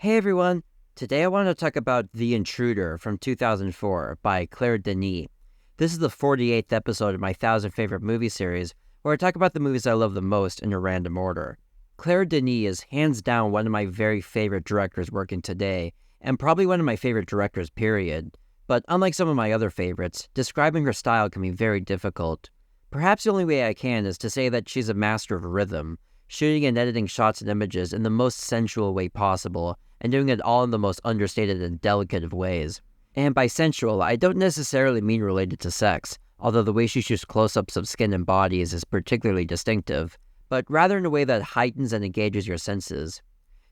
Hey everyone! Today I want to talk about The Intruder from 2004 by Claire Denis. This is the 48th episode of my 1,000 Favorite Movie series, where I talk about the movies I love the most in a random order. Claire Denis is hands down one of my very favorite directors working today, and probably one of my favorite directors, period. But unlike some of my other favorites, describing her style can be very difficult. Perhaps the only way I can is to say that she's a master of rhythm, shooting and editing shots and images in the most sensual way possible, and doing it all in the most understated and delicate of ways. And by sensual, I don't necessarily mean related to sex, although the way she shoots close-ups of skin and bodies is particularly distinctive, but rather in a way that heightens and engages your senses.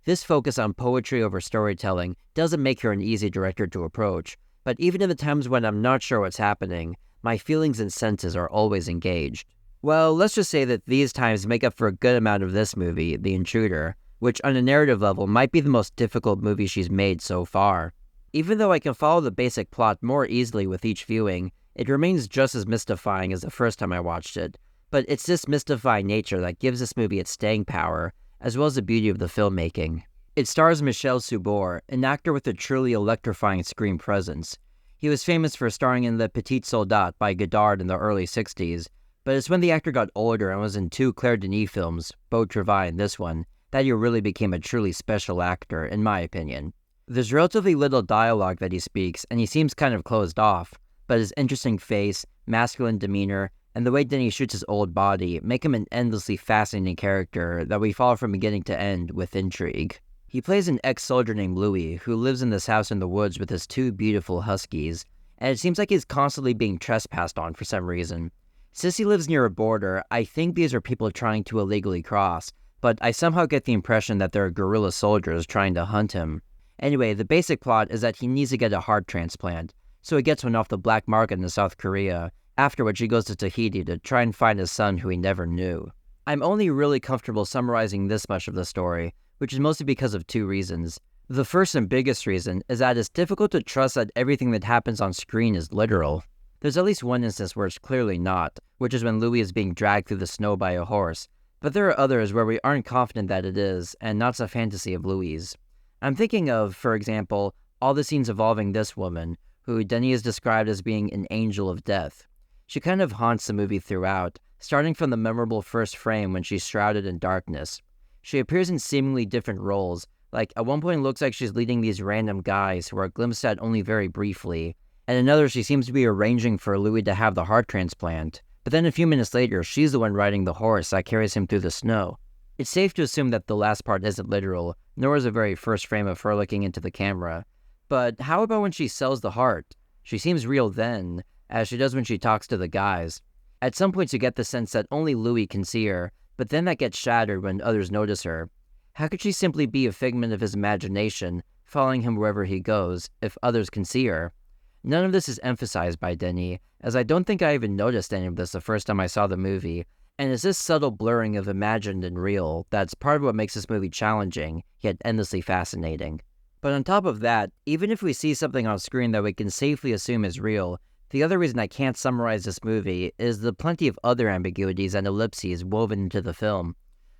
This focus on poetry over storytelling doesn't make her an easy director to approach, but even in the times when I'm not sure what's happening, my feelings and senses are always engaged. Well, let's just say that these times make up for a good amount of this movie, The Intruder, which on a narrative level might be the most difficult movie she's made so far. Even though I can follow the basic plot more easily with each viewing, it remains just as mystifying as the first time I watched it, but it's this mystifying nature that gives this movie its staying power, as well as the beauty of the filmmaking. It stars Michel Subor, an actor with a truly electrifying screen presence. He was famous for starring in Le Petit Soldat by Godard in the early 60s, but it's when the actor got older and was in two Claire Denis films, Beau Travail and this one, that he really became a truly special actor, in my opinion. There's relatively little dialogue that he speaks, and he seems kind of closed off, but his interesting face, masculine demeanor, and the way Denis shoots his old body make him an endlessly fascinating character that we follow from beginning to end with intrigue. He plays an ex-soldier named Louis, who lives in this house in the woods with his two beautiful huskies, and it seems like he's constantly being trespassed on for some reason. Since he lives near a border, I think these are people trying to illegally cross, but I somehow get the impression that there are guerrilla soldiers trying to hunt him. Anyway, the basic plot is that he needs to get a heart transplant, so he gets one off the black market in South Korea, after which he goes to Tahiti to try and find his son who he never knew. I'm only really comfortable summarizing this much of the story, which is mostly because of two reasons. The first and biggest reason is that it's difficult to trust that everything that happens on screen is literal. There's at least one instance where it's clearly not, which is when Louis is being dragged through the snow by a horse, but there are others where we aren't confident that it is, and not a fantasy of Louis'. I'm thinking of, for example, all the scenes involving this woman, who Denis is described as being an angel of death. She kind of haunts the movie throughout, starting from the memorable first frame when she's shrouded in darkness. She appears in seemingly different roles, like at one point it looks like she's leading these random guys who are glimpsed at only very briefly, and another she seems to be arranging for Louis to have the heart transplant. But then a few minutes later, she's the one riding the horse that carries him through the snow. It's safe to assume that the last part isn't literal, nor is the very first frame of her looking into the camera. But how about when she sells the heart? She seems real then, as she does when she talks to the guys. At some points you get the sense that only Louis can see her, but then that gets shattered when others notice her. How could she simply be a figment of his imagination, following him wherever he goes, if others can see her? None of this is emphasized by Denis, as I don't think I even noticed any of this the first time I saw the movie, and it's this subtle blurring of imagined and real that's part of what makes this movie challenging, yet endlessly fascinating. But on top of that, even if we see something on screen that we can safely assume is real, the other reason I can't summarize this movie is the plenty of other ambiguities and ellipses woven into the film.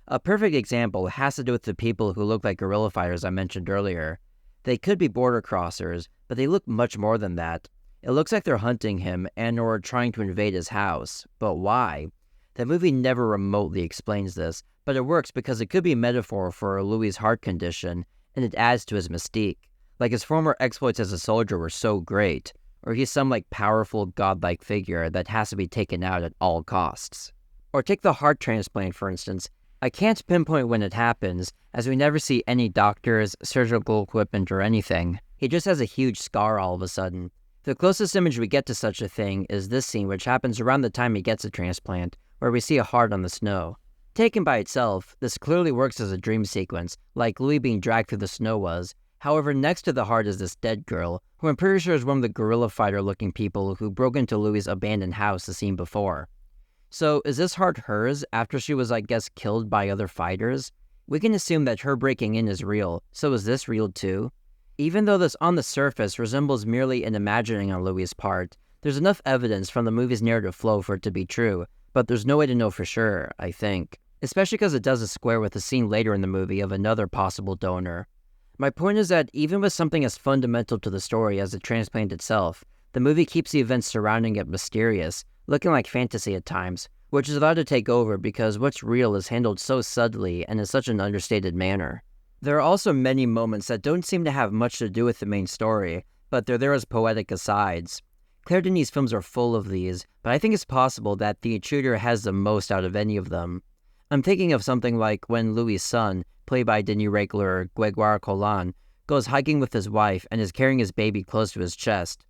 A perfect example has to do with the people who look like guerrilla fighters I mentioned earlier. They could be border crossers, but they look much more than that. It looks like they're hunting him and/or trying to invade his house. But why? The movie never remotely explains this, but it works because it could be a metaphor for Louis' heart condition, and it adds to his mystique. Like his former exploits as a soldier were so great, or he's some powerful godlike figure that has to be taken out at all costs. Or take the heart transplant, for instance. I can't pinpoint when it happens, as we never see any doctors, surgical equipment, or anything. He just has a huge scar all of a sudden. The closest image we get to such a thing is this scene, which happens around the time he gets a transplant, where we see a heart on the snow. Taken by itself, this clearly works as a dream sequence, like Louis being dragged through the snow was. However, next to the heart is this dead girl, who I'm pretty sure is one of the guerrilla fighter-looking people who broke into Louis' abandoned house the scene before. So, is this heart hers after she was, I guess, killed by other fighters? We can assume that her breaking in is real, so is this real too? Even though this on the surface resembles merely an imagining on Louis' part, there's enough evidence from the movie's narrative flow for it to be true, but there's no way to know for sure, I think. Especially because it doesn't square with the scene later in the movie of another possible donor. My point is that even with something as fundamental to the story as the transplant itself, the movie keeps the events surrounding it mysterious, looking like fantasy at times, which is allowed to take over because what's real is handled so subtly and in such an understated manner. There are also many moments that don't seem to have much to do with the main story, but they're there as poetic asides. Claire Denis' films are full of these, but I think it's possible that The Intruder has the most out of any of them. I'm thinking of something like when Louis' son, played by Denis regular Grégoire Colin, goes hiking with his wife and is carrying his baby close to his chest.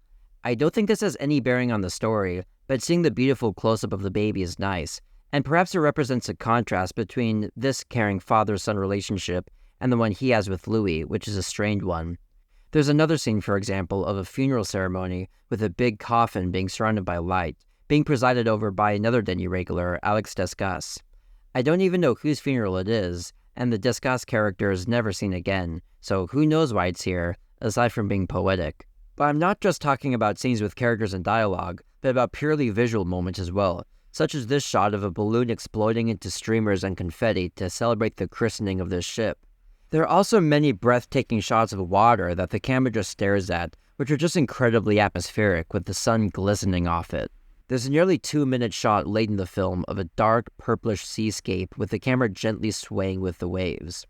I don't think this has any bearing on the story, but seeing the beautiful close-up of the baby is nice, and perhaps it represents a contrast between this caring father-son relationship and the one he has with Louis, which is a strained one. There's another scene, for example, of a funeral ceremony with a big coffin being surrounded by light, being presided over by another Denis regular, Alex Desgas. I don't even know whose funeral it is, and the Desgas character is never seen again, so who knows why it's here, aside from being poetic. But I'm not just talking about scenes with characters and dialogue, but about purely visual moments as well, such as this shot of a balloon exploding into streamers and confetti to celebrate the christening of this ship. There are also many breathtaking shots of water that the camera just stares at, which are just incredibly atmospheric with the sun glistening off it. There's a nearly 2-minute shot late in the film of a dark, purplish seascape with the camera gently swaying with the waves.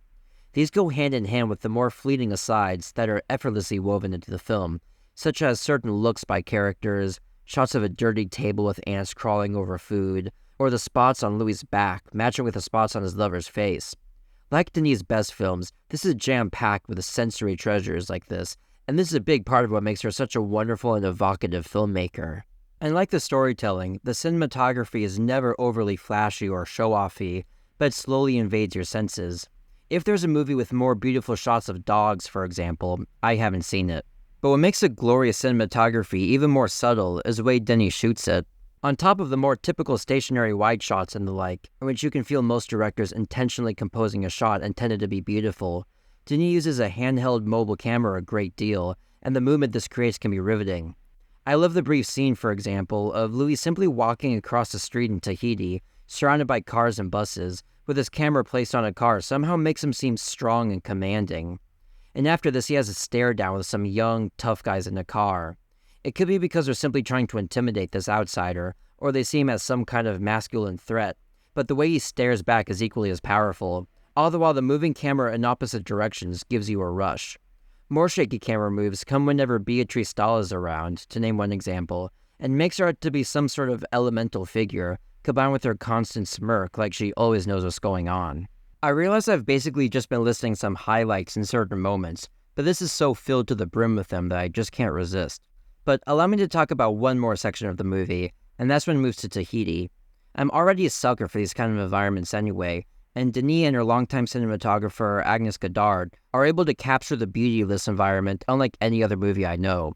These go hand in hand with the more fleeting asides that are effortlessly woven into the film, such as certain looks by characters, shots of a dirty table with ants crawling over food, or the spots on Louis' back matching with the spots on his lover's face. Like Denis' best films, this is jam-packed with sensory treasures like this, and this is a big part of what makes her such a wonderful and evocative filmmaker. And like the storytelling, the cinematography is never overly flashy or show-offy, but slowly invades your senses. If there's a movie with more beautiful shots of dogs, for example, I haven't seen it. But what makes the glorious cinematography even more subtle is the way Denis shoots it. On top of the more typical stationary wide shots and the like, in which you can feel most directors intentionally composing a shot intended to be beautiful, Denis uses a handheld mobile camera a great deal, and the movement this creates can be riveting. I love the brief scene, for example, of Louis simply walking across the street in Tahiti, surrounded by cars and buses, with his camera placed on a car somehow makes him seem strong and commanding. And after this, he has a stare down with some young, tough guys in a car. It could be because they're simply trying to intimidate this outsider, or they see him as some kind of masculine threat, but the way he stares back is equally as powerful, all the while the moving camera in opposite directions gives you a rush. More shaky camera moves come whenever Beatrice Stahl is around, to name one example, and makes her out to be some sort of elemental figure, combined with her constant smirk like she always knows what's going on. I realize I've basically just been listing some highlights in certain moments, but this is so filled to the brim with them that I just can't resist. But allow me to talk about one more section of the movie, and that's when it moves to Tahiti. I'm already a sucker for these kind of environments anyway, and Denis and her longtime cinematographer Agnes Godard are able to capture the beauty of this environment unlike any other movie I know.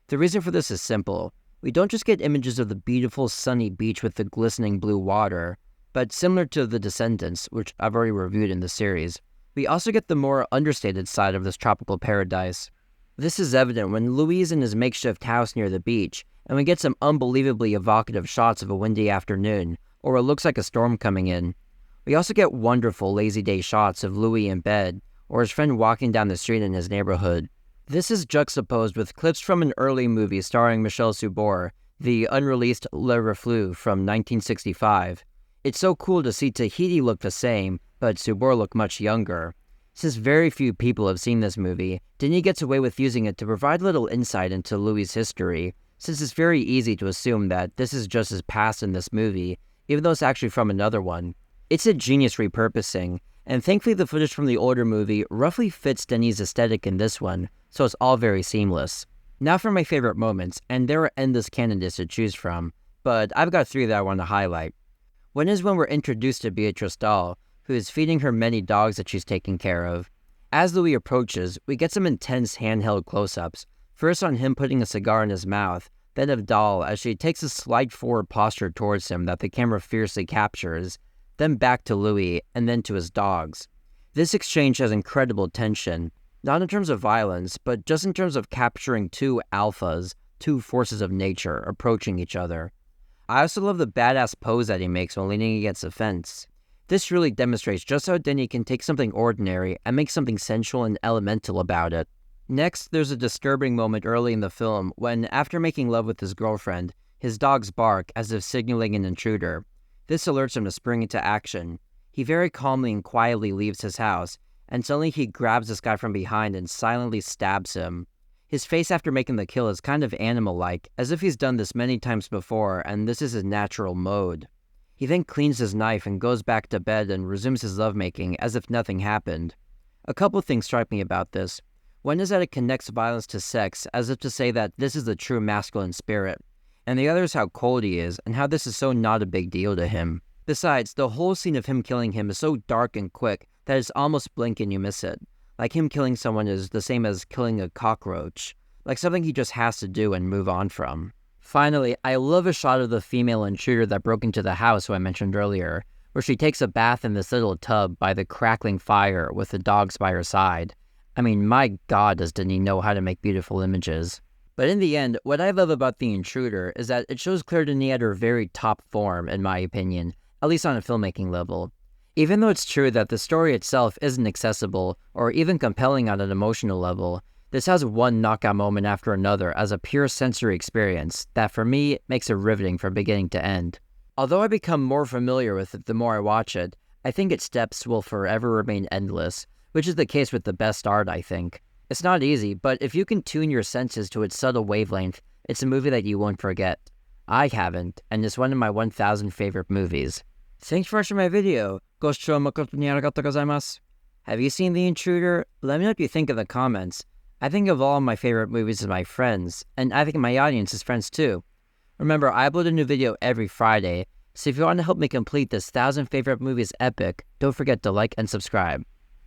The reason for this is simple. We don't just get images of the beautiful sunny beach with the glistening blue water, but similar to The Descendants, which I've already reviewed in the series, we also get the more understated side of this tropical paradise. This is evident when Louis is in his makeshift house near the beach, and we get some unbelievably evocative shots of a windy afternoon, or what looks like a storm coming in. We also get wonderful lazy day shots of Louis in bed, or his friend walking down the street in his neighborhood. This is juxtaposed with clips from an early movie starring Michel Subor, the unreleased Le Reflux from 1965. It's so cool to see Tahiti look the same, but Subor look much younger. Since very few people have seen this movie, Denis gets away with using it to provide little insight into Louis' history, since it's very easy to assume that this is just his past in this movie, even though it's actually from another one. It's a genius repurposing, and thankfully the footage from the older movie roughly fits Denis' aesthetic in this one, so it's all very seamless. Now for my favorite moments, and there are endless candidates to choose from, but I've got 3 that I want to highlight. One is when we're introduced to Beatrice Stahl, who is feeding her many dogs that she's taking care of. As Louis approaches, we get some intense handheld close-ups, first on him putting a cigar in his mouth, then of Dahl as she takes a slight forward posture towards him that the camera fiercely captures, then back to Louis, and then to his dogs. This exchange has incredible tension, not in terms of violence, but just in terms of capturing 2 alphas, 2 forces of nature, approaching each other. I also love the badass pose that he makes when leaning against a fence. This really demonstrates just how Denis can take something ordinary and make something sensual and elemental about it. Next, there's a disturbing moment early in the film when, after making love with his girlfriend, his dogs bark as if signaling an intruder. This alerts him to spring into action. He very calmly and quietly leaves his house, and suddenly he grabs this guy from behind and silently stabs him. His face after making the kill is kind of animal-like, as if he's done this many times before and this is his natural mode. He then cleans his knife and goes back to bed and resumes his lovemaking as if nothing happened. A couple things strike me about this. One is that it connects violence to sex, as if to say that this is the true masculine spirit. And the other is how cold he is, and how this is so not a big deal to him. Besides, the whole scene of him killing him is so dark and quick that it's almost blink and you miss it. Like him killing someone is the same as killing a cockroach. Like something he just has to do and move on from. Finally, I love a shot of the female intruder that broke into the house who I mentioned earlier, where she takes a bath in this little tub by the crackling fire with the dogs by her side. I mean, my god, does Denis know how to make beautiful images. But in the end, what I love about The Intruder is that it shows Claire Denis at her very top form, in my opinion, at least on a filmmaking level. Even though it's true that the story itself isn't accessible or even compelling on an emotional level, this has one knockout moment after another as a pure sensory experience that for me makes it riveting from beginning to end. Although I become more familiar with it the more I watch it, I think its depths will forever remain endless, which is the case with the best art, I think. It's not easy, but if you can tune your senses to its subtle wavelength, it's a movie that you won't forget. I haven't, and it's one of my 1,000 favorite movies. Thanks for watching my video. Have you seen The Intruder? Let me know what you think in the comments. I think of all my favorite movies as my friends, and I think my audience is friends too. Remember, I upload a new video every Friday, so if you want to help me complete this 1,000 favorite movies epic, don't forget to like and subscribe.